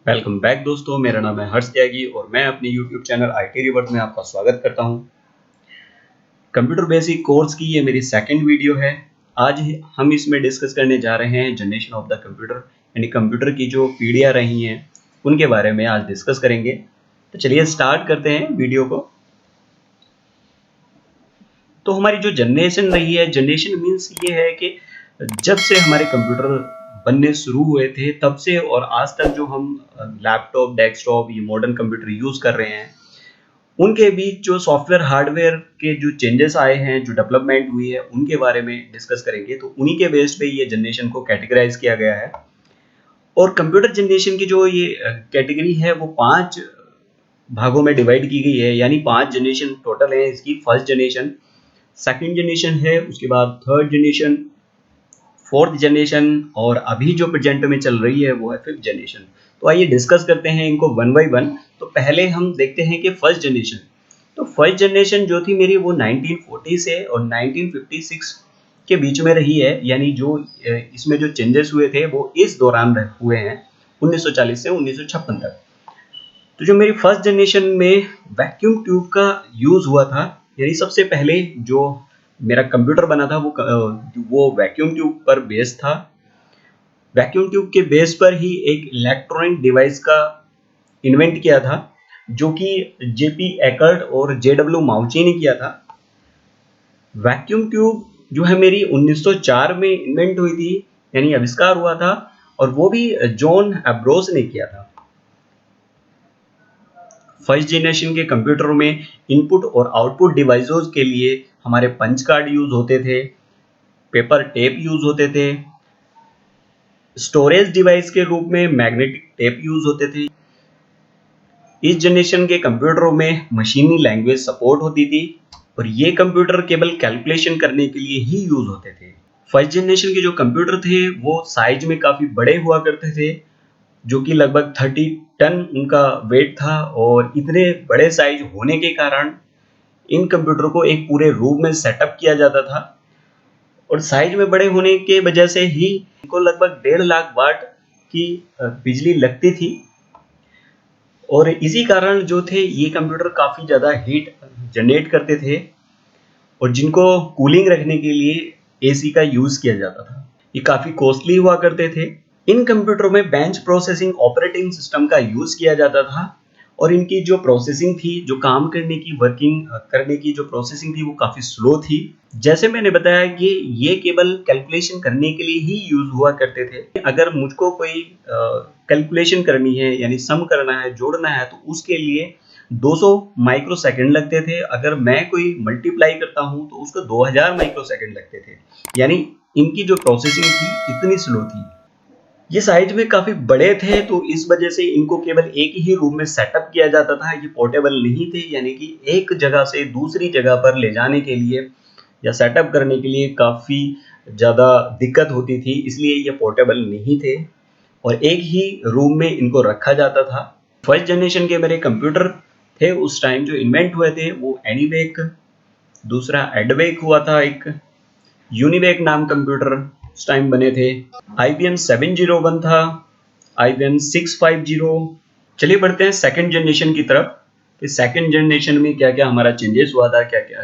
Welcome back दोस्तों, मेरा नाम है हर्ष त्यागी और मैं अपने YouTube चैनल IT रिवर्स में आपका स्वागत करता हूं। कंप्यूटर बेसिक कोर्स की ये मेरी सेकंड वीडियो है। आज हम इसमें डिस्कस करने जा रहे हैं जनरेशन ऑफ द कंप्यूटर, यानी कंप्यूटर की जो पीढ़ियां रही हैं उनके बारे में आज डिस्कस करेंगे। तो चलिए स्टार्ट करते हैं वीडियो को। तो हमारी जो जनरेशन रही है, जनरेशन मीन्स ये है कि जब से हमारे कंप्यूटर बनने शुरू हुए थे तब से और आज तक जो हम लैपटॉप, डेस्कटॉप, ये मॉडर्न कंप्यूटर यूज कर रहे हैं उनके बीच जो सॉफ्टवेयर हार्डवेयर के जो चेंजेस आए हैं, जो डेवलपमेंट हुई है, उनके बारे में डिस्कस करेंगे। तो उन्हीं के बेस पे ये जनरेशन को कैटेगराइज किया गया है। और कंप्यूटर जनरेशन की जो ये कैटेगरी है वो 5 भागों में डिवाइड की गई है, यानी 5 जनरेशन टोटल है इसकी। फर्स्ट जनरेशन, सेकंड जनरेशन है, उसके बाद थर्ड जनरेशन, फोर्थ जनरेशन और अभी जो प्रेजेंट में चल रही है वो है फिफ्थ जनरेशन। तो आइए डिस्कस करते हैं इनको वन बाय वन। तो पहले हम देखते हैं कि फर्स्ट जनरेशन। तो फर्स्ट जनरेशन जो थी मेरी वो 1940 से और 1956 के बीच में रही है, यानी जो इसमें जो चेंजेस हुए थे वो इस दौरान हुए हैं 1940 से 1956 तक। तो जो मेरी फर्स्ट जनरेशन में वैक्यूम ट्यूब का यूज हुआ था, यानी सबसे पहले जो मेरा कंप्यूटर बना था वो वैक्यूम ट्यूब पर बेस था। वैक्यूम ट्यूब के बेस पर ही एक इलेक्ट्रॉनिक डिवाइस का इन्वेंट किया था, जो कि जेपी एकर्ट और जेडब्ल्यू माउची ने किया था। वैक्यूम ट्यूब जो है मेरी 1904 में इन्वेंट हुई थी, यानी आविष्कार हुआ था, और वो भी जॉन एब्रोस ने किया था। फर्स्ट जनरेशन के कंप्यूटरों में इनपुट और आउटपुट डिवाइसों के लिए हमारे पंच कार्ड यूज होते थे, पेपर टेप यूज होते थे, स्टोरेज डिवाइस के रूप में मैग्नेटिक टेप यूज होते थे। इस जनरेशन के कंप्यूटरों में मशीनी लैंग्वेज सपोर्ट होती थी और ये कंप्यूटर केवल कैलकुलेशन करने के लिए ही यूज होते थे। फर्स्ट जनरेशन के जो कंप्यूटर थे वो साइज में काफी बड़े हुआ करते थे, जो कि लगभग 30 टन उनका वेट था। और इतने बड़े साइज होने के कारण इन कंप्यूटर को एक पूरे रूम में सेटअप किया जाता था, और साइज में बड़े होने के वजह से ही इनको लगभग 1.5 लाख वाट की बिजली लगती थी। और इसी कारण जो थे ये कंप्यूटर काफी ज्यादा हीट जनरेट करते थे, और जिनको कूलिंग रखने के लिए एसी का यूज किया जाता था। ये काफी कॉस्टली हुआ करते थे। इन कंप्यूटरों में बेंच प्रोसेसिंग ऑपरेटिंग सिस्टम का यूज किया जाता था, और इनकी जो प्रोसेसिंग थी, जो काम करने की, वर्किंग करने की जो प्रोसेसिंग थी वो काफी स्लो थी। जैसे मैंने बताया कि ये केवल कैलकुलेशन करने के लिए ही यूज हुआ करते थे। अगर मुझको कोई कैलकुलेशन करनी है, यानी सम करना है, जोड़ना है, तो उसके लिए 200 माइक्रो सेकेंड लगते थे। अगर मैं कोई मल्टीप्लाई करता हूं तो उसको 2000 माइक्रो सेकेंड लगते थे, यानी इनकी जो प्रोसेसिंग थी इतनी स्लो थी। ये साइज में काफी बड़े थे, तो इस वजह से इनको केवल एक ही रूम में सेटअप किया जाता था। ये पोर्टेबल नहीं थे, यानी कि एक जगह से दूसरी जगह पर ले जाने के लिए या सेटअप करने के लिए काफी ज्यादा दिक्कत होती थी, इसलिए ये पोर्टेबल नहीं थे और एक ही रूम में इनको रखा जाता था। फर्स्ट जनरेशन के मेरे कंप्यूटर थे उस टाइम जो इन्वेंट हुए थे वो एनीवेक, दूसरा एडवेक हुआ था, एक यूनिवेक नाम कंप्यूटर उस टाइम बने थे। IBM 701 था, IBM 650। चलिए बढ़ते हैं सेकंड जनरेशन की तरफ कि सेकंड जनरेशन में क्या क्या हमारा चेंजेस हुआ था, क्या क्या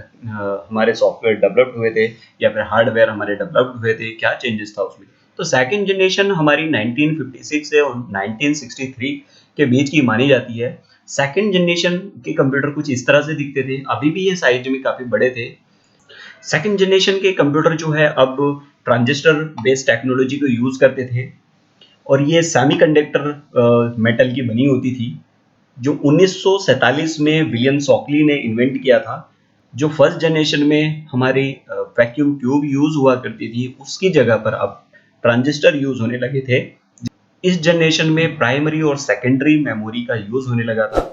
हमारे सॉफ्टवेयर डेवलप्ड हुए थे या फिर हार्डवेयर हमारे डेवलप्ड हुए थे, क्या चेंजेस था उसमें। तो सेकंड जनरेशन हमारी 1956 से और 1963 के बीच की मानी जाती है। सेकंड जनरेशन के कंप्यूटर कुछ इस तरह से दिखते थे, अभी भी ये साइज में काफी बड़े थे। सेकंड जनरेशन के कंप्यूटर जो है अब ट्रांजिस्टर बेस्ड टेक्नोलॉजी को यूज करते थे, और ये सेमीकंडक्टर मेटल की बनी होती थी, जो 1947 में विलियम शॉकली ने इन्वेंट किया था। जो फर्स्ट जनरेशन में हमारी वैक्यूम ट्यूब यूज हुआ करती थी उसकी जगह पर अब ट्रांजिस्टर यूज होने लगे थे। इस जनरेशन में प्राइमरी और सेकेंडरी मेमोरी का यूज होने लगा था।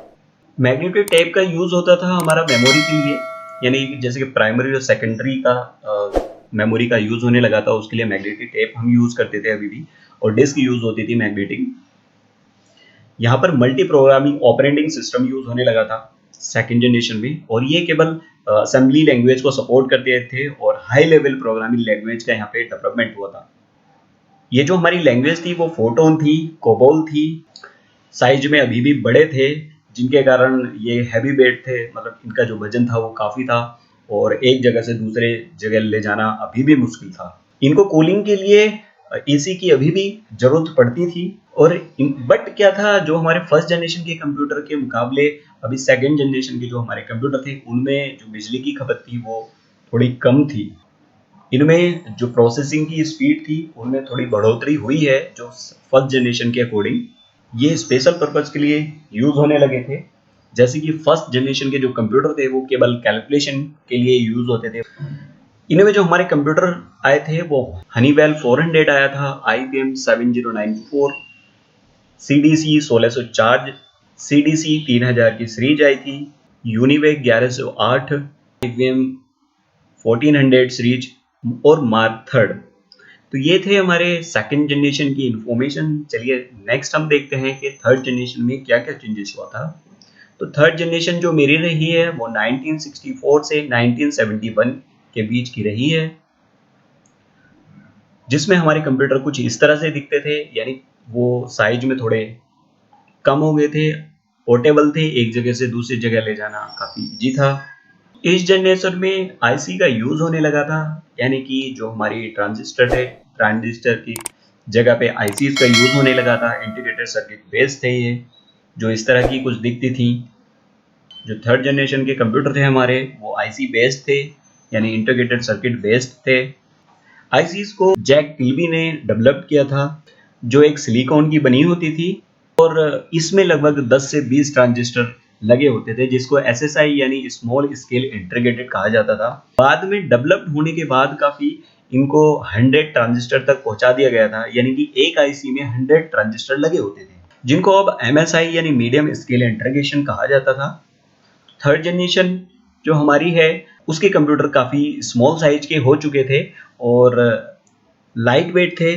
मैग्नेटिक टेप का यूज होता था हमारा मेमोरी के लिए, यानी जैसे कि प्राइमरी और सेकेंडरी का मेमोरी का यूज होने लगा था, उसके लिए मैग्नेटिक टेप हम यूज करते थे अभी भी, और डिस्क यूज होती थी मैग्नेटिक। यहाँ पर multi programming operating system use होने लगा था सेकेंड जनरेशन में, और ये केवल असेंबली लैंग्वेज को सपोर्ट करते थे और हाई लेवल प्रोग्रामिंग लैंग्वेज का यहाँ पे डेवलपमेंट हुआ था। ये जो हमारी लैंग्वेज थी वो फोटोन थी, कोबोल थी। साइज में अभी भी बड़े थे, जिनके कारण ये हैवी वेट थे, मतलब इनका जो वजन था वो काफ़ी था और एक जगह से दूसरे जगह ले जाना अभी भी मुश्किल था। इनको कूलिंग के लिए एसी की अभी भी ज़रूरत पड़ती थी और बट क्या था, जो हमारे फर्स्ट जनरेशन के कंप्यूटर के मुकाबले अभी सेकंड जनरेशन के जो हमारे कंप्यूटर थे, उनमें जो बिजली की खपत थी वो थोड़ी कम थी। इनमें जो प्रोसेसिंग की स्पीड थी उनमें थोड़ी बढ़ोतरी हुई है जो फर्स्ट जनरेशन के अकॉर्डिंग। ये स्पेशल पर्पज के लिए यूज होने लगे थे। जैसे कि फर्स्ट जनरेशन के जो कंप्यूटर थे वो केवल कैलकुलेशन के लिए यूज होते थे। इनमें जो हमारे कंप्यूटर आए थे वो हनीवेल 400 आया था, IBM 7094, CDC 1604, CDC 3000 की सीरीज आई थी, यूनिवेक 1108, IBM 1400 सीरीज और मार्क थर्ड। तो ये थे हमारे सेकंड जनरेशन की इंफॉर्मेशन। चलिए नेक्स्ट हम देखते हैं कि थर्ड जनरेशन में क्या क्या चेंजेस हुआ था। तो थर्ड जनरेशन जो मेरी रही है वो 1964 से 1971 के बीच की रही है, जिसमें हमारे कंप्यूटर कुछ इस तरह से दिखते थे, यानी वो साइज में थोड़े कम हो गए थे, पोर्टेबल थे, एक जगह से दूसरी जगह ले जाना काफ़ी इजी था। इस जनरेशन में आईसी का यूज होने लगा था, यानी कि जो हमारी ट्रांजिस्टर थे, ट्रांजिस्टर की जगह पे आईसी का यूज होने लगा था। इंटीग्रेटेड सर्किट बेस्ड थे ये, जो इस तरह की कुछ दिखती थी। जो थर्ड जनरेशन के कंप्यूटर थे हमारे वो आईसी बेस्ड थे, यानी इंटीग्रेटेड सर्किट बेस्ड थे। आईसीज को जैक किल्बी ने डेवलप किया था, जो एक सिलिकॉन की बनी होती थी और इसमें लगभग 10 से 20 ट्रांजिस्टर लगे होते थे, जिसको एसएसआई यानी स्मॉल स्केल इंटीग्रेटेड कहा जाता था। बाद में डेवलप्ड होने के बाद काफी इनको 100 ट्रांजिस्टर तक पहुंचा दिया गया था, यानी कि एक आईसी में 100 ट्रांजिस्टर लगे होते थे, जिनको अब एमएसआई यानी मीडियम स्केल इंटीग्रेशन कहा जाता था। थर्ड जनरेशन जो हमारी है उसके कंप्यूटर काफ़ी स्मॉल साइज के हो चुके थे और लाइट वेट थे,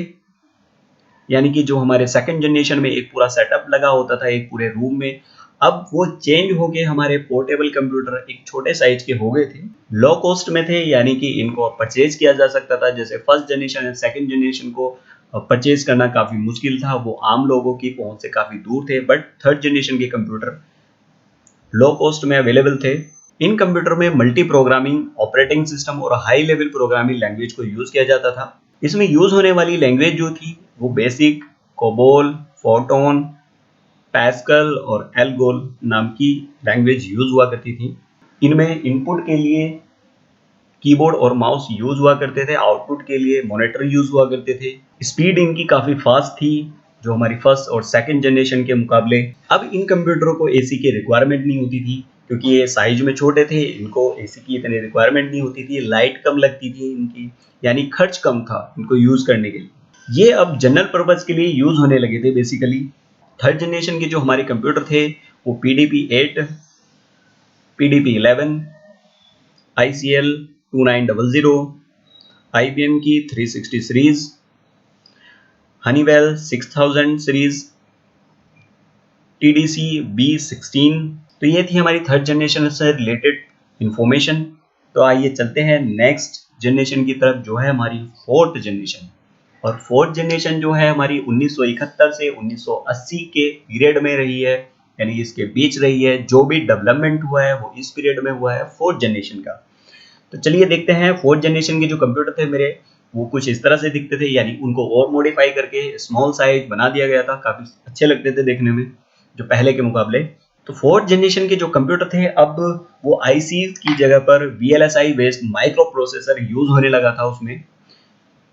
यानी कि जो हमारे सेकंड जनरेशन में एक पूरा सेटअप लगा होता था एक पूरे रूम में, अब वो चेंज हो के हमारे पोर्टेबल कंप्यूटर एक छोटे साइज के हो गए थे, लो कॉस्ट में थे, यानी कि इनको परचेज किया जा सकता था। जैसे फर्स्ट जनरेशन और सेकंड जनरेशन को परचेज करना काफ़ी मुश्किल था, वो आम लोगों की पहुंच से काफ़ी दूर थे, बट थर्ड जनरेशन के कंप्यूटर लो कॉस्ट में अवेलेबल थे। इन कंप्यूटर में मल्टी प्रोग्रामिंग ऑपरेटिंग सिस्टम और हाई लेवल प्रोग्रामिंग लैंग्वेज को यूज किया जाता था। इसमें यूज होने वाली लैंग्वेज जो थी वो बेसिक, कोबोल, फोर्टोन, पैस्कल और एल्गोल नाम की लैंग्वेज यूज हुआ करती थी। इनमें इनपुट के लिए कीबोर्ड और माउस यूज हुआ करते थे, आउटपुट के लिए मॉनिटर यूज हुआ करते थे। स्पीड इनकी काफी फास्ट थी, जो हमारी फर्स्ट और सेकंड जनरेशन के मुकाबले। अब इन कंप्यूटरों को एसी की रिक्वायरमेंट नहीं होती थी, क्योंकि ये साइज में छोटे थे, इनको एसी की इतनी रिक्वायरमेंट नहीं होती थी, लाइट कम लगती थी इनकी, यानी खर्च कम था इनको यूज करने के लिए। ये अब जनरल पर्पज के लिए यूज होने लगे थे बेसिकली। थर्ड जनरेशन के जो हमारे कंप्यूटर थे वो PDP 8, PDP 11, ICL 2900, IBM की 360 series, Honeywell 6000 series, TDC B16। तो ये थी हमारी थर्ड जनरेशन से रिलेटेड इंफॉर्मेशन। तो आइए चलते हैं नेक्स्ट जनरेशन की तरफ, जो है हमारी फोर्थ जनरेशन। और फोर्थ जनरेशन जो है हमारी 1971 से 1980 के पीरियड में रही है, यानी इसके बीच रही है। जो भी डेवलपमेंट हुआ है वो इस पीरियड में हुआ है फोर्थ जनरेशन का। तो चलिए देखते हैं। फोर्थ जनरेशन के जो कंप्यूटर थे मेरे वो कुछ इस तरह से दिखते थे, यानी उनको और मॉडिफाई करके स्मॉल साइज बना दिया गया था, काफी अच्छे लगते थे देखने में जो पहले के मुकाबले। तो फोर्थ जनरेशन के जो कंप्यूटर थे अब वो आईसी की जगह पर VLSI based micro processor use होने लगा था उसमें।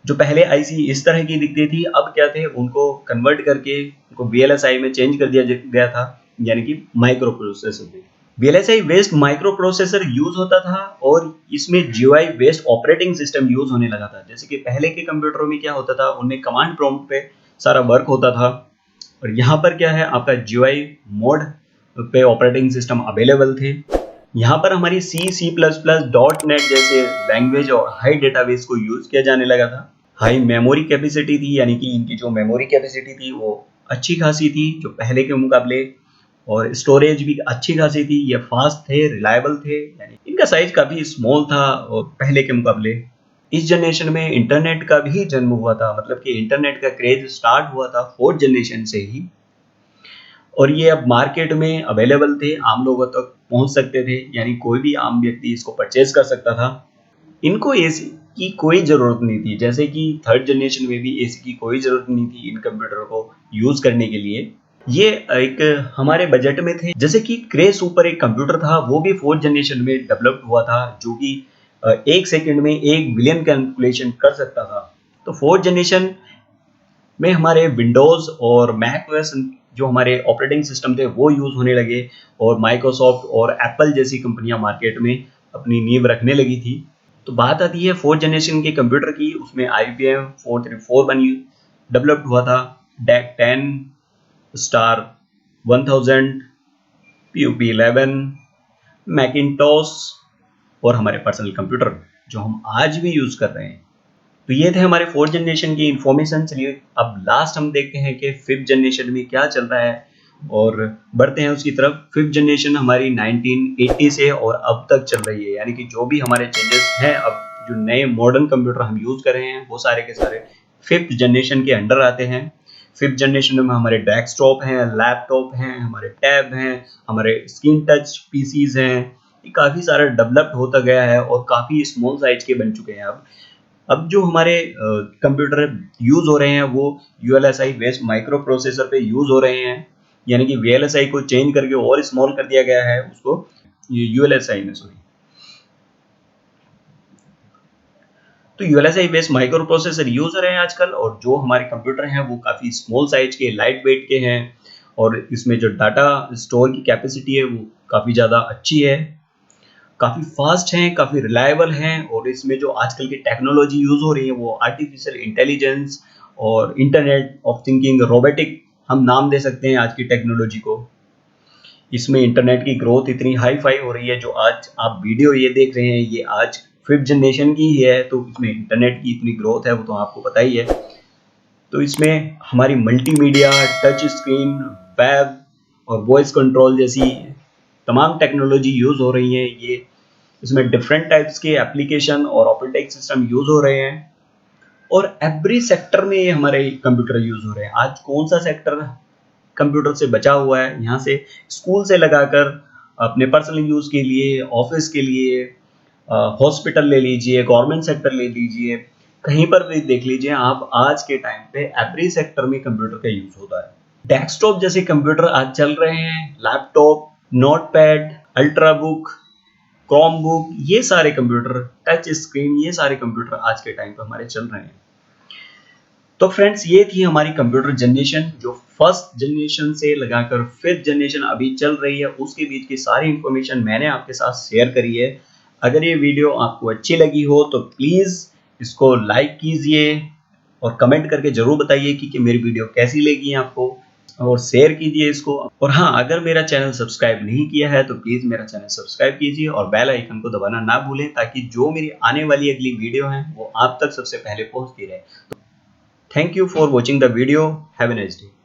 जो पहले आईसी इस तरह की दिखती थी, अब क्या थे उनको कन्वर्ट करके उनको VLSI में चेंज कर दिया गया था, यानी कि micro processor. VLSI based micro processor use होता था और इसमें GUI based operating system use होने लगा था। जैसे कि पहले के कंप्यूटरों में क्या होता था, उनमें कमांड प्रॉम्प्ट पे सारा वर्क होता था, और यहाँ पर क्या है आपका GUI मोड पे ऑपरेटिंग सिस्टम अवेलेबल थे। यहाँ पर हमारी C++, जैसे लैंग्वेज और हाई डेटाबेस को यूज किया जाने लगा था। हाई मेमोरी कैपेसिटी थी, यानी कि इनकी जो मेमोरी कैपेसिटी थी वो अच्छी खासी थी जो पहले के मुकाबले, और स्टोरेज भी अच्छी खासी थी। ये फास्ट थे, रिलायबल थे, यानी इनका साइज काफी स्मॉल था और पहले के मुकाबले। इस जनरेशन में इंटरनेट का भी जन्म हुआ था, मतलब कि इंटरनेट का क्रेज स्टार्ट हुआ था फोर्थ जनरेशन से ही। और ये अब मार्केट में अवेलेबल थे, आम लोगों तक पहुंच सकते थे, यानी कोई भी आम व्यक्ति इसको परचेज कर सकता था। इनको एसी की कोई ज़रूरत नहीं थी, जैसे कि थर्ड जनरेशन में भी एसी की कोई ज़रूरत नहीं थी इन कंप्यूटर को यूज़ करने के लिए। ये एक हमारे बजट में थे। जैसे कि क्रे सुपर एक कंप्यूटर था, वो भी फोर्थ जनरेशन में डेवलप्ड हुआ था, जो कि 1 सेकंड में 1 बिलियन कैलकुलेशन कर सकता था। तो फोर्थ जनरेशन में हमारे विंडोज़ और मैक ओएस जो हमारे ऑपरेटिंग सिस्टम थे वो यूज़ होने लगे, और माइक्रोसॉफ्ट और एप्पल जैसी कंपनियां मार्केट में अपनी नींव रखने लगी थी। तो बात आती है फोर्थ जनरेशन के कंप्यूटर की, उसमें IBM 4341 डेवलप्ड हुआ था, DEC 10 स्टार 1000, PUP11, मैकिन्टॉश और हमारे पर्सनल कंप्यूटर जो हम आज भी यूज़ कर रहे हैं। तो ये थे हमारे फोर्थ जनरेशन की इंफॉर्मेशन। चलिए अब लास्ट हम देखते हैं कि फिफ्थ जनरेशन में क्या चल रहा है और बढ़ते हैं उसकी तरफ। फिफ्थ जनरेशन हमारी 1980 से और अब तक चल रही है, यानी कि जो भी हमारे चेंजेस हैं, अब जो नए मॉडर्न कंप्यूटर हम यूज़ कर रहे हैं वो सारे के सारे फिफ्थ जनरेशन के अंडर आते हैं। फिफ्थ जनरेशन में हमारे डेस्कटॉप हैं, लैपटॉप हैं, हमारे टैब हैं, हमारे स्क्रीन टच पीसीज हैं, ये काफ़ी सारा डेवलप्ड होता गया है और काफ़ी स्मॉल साइज के बन चुके हैं। अब जो हमारे कंप्यूटर यूज़ हो रहे हैं वो ULSI बेस्ड माइक्रो प्रोसेसर पे यूज़ हो रहे हैं, यानी कि VLSI को चेंज करके और स्मॉल कर दिया गया है उसको ULSI में, सॉरी। तो ULSI based micro processor use हो रहे हैं आजकल, और जो हमारे कंप्यूटर हैं वो काफ़ी स्मॉल साइज के, लाइट वेट के हैं, और इसमें जो डाटा स्टोर की कैपेसिटी है वो काफ़ी ज़्यादा अच्छी है, काफ़ी फास्ट हैं, काफ़ी रिलायबल हैं, और इसमें जो आजकल की टेक्नोलॉजी यूज़ हो रही है वो आर्टिफिशियल इंटेलिजेंस और इंटरनेट ऑफ थिंकिंग, रोबोटिक हम नाम दे सकते हैं आज की टेक्नोलॉजी को। इसमें इंटरनेट की ग्रोथ इतनी हाई फाई हो रही है, जो आज आप वीडियो ये देख रहे हैं ये आज फिफ्थ जनरेशन की ही है, तो इसमें इंटरनेट की इतनी ग्रोथ है वो तो आपको पता ही है। तो इसमें हमारी मल्टीमीडिया, टच स्क्रीन, वेब और वॉइस कंट्रोल जैसी तमाम टेक्नोलॉजी यूज़ हो रही है। ये इसमें डिफरेंट टाइप्स के एप्लीकेशन और ऑपरेटिंग सिस्टम यूज़ हो रहे हैं, और एवरी सेक्टर में ये हमारे कंप्यूटर यूज़ हो रहे हैं। आज कौन सा सेक्टर कंप्यूटर से बचा हुआ है? यहाँ से स्कूल से लगाकर अपने पर्सनल यूज़ के लिए, ऑफिस के लिए, हॉस्पिटल ले लीजिए, गवर्नमेंट सेक्टर ले लीजिए, कहीं पर भी देख लीजिए आप, आज के टाइम पे एवरी सेक्टर में कंप्यूटर का यूज़ होता है। डेस्कटॉप जैसे कंप्यूटर आज चल रहे हैं, laptop, notepad, ultrabook, Chrome book, ये सारे कंप्यूटर, टच स्क्रीन, ये सारे कंप्यूटर आज के टाइम पे हमारे चल रहे हैं। तो फ्रेंड्स, ये थी हमारी कंप्यूटर जनरेशन, जो फर्स्ट जनरेशन से लगाकर फिफ्थ जनरेशन अभी चल रही है, उसके बीच की सारी इंफॉर्मेशन मैंने आपके साथ शेयर करी है। अगर ये वीडियो आपको अच्छी लगी हो तो प्लीज़ इसको लाइक कीजिए और कमेंट करके ज़रूर बताइए कि मेरी वीडियो कैसी लगी आपको, और शेयर कीजिए इसको। और हाँ, अगर मेरा चैनल सब्सक्राइब नहीं किया है तो प्लीज़ मेरा चैनल सब्सक्राइब कीजिए और बेल आइकन को दबाना ना भूलें, ताकि जो मेरी आने वाली अगली वीडियो है वो आप तक सबसे पहले पहुंचती रहे। Thank you for watching the video. Have a nice day.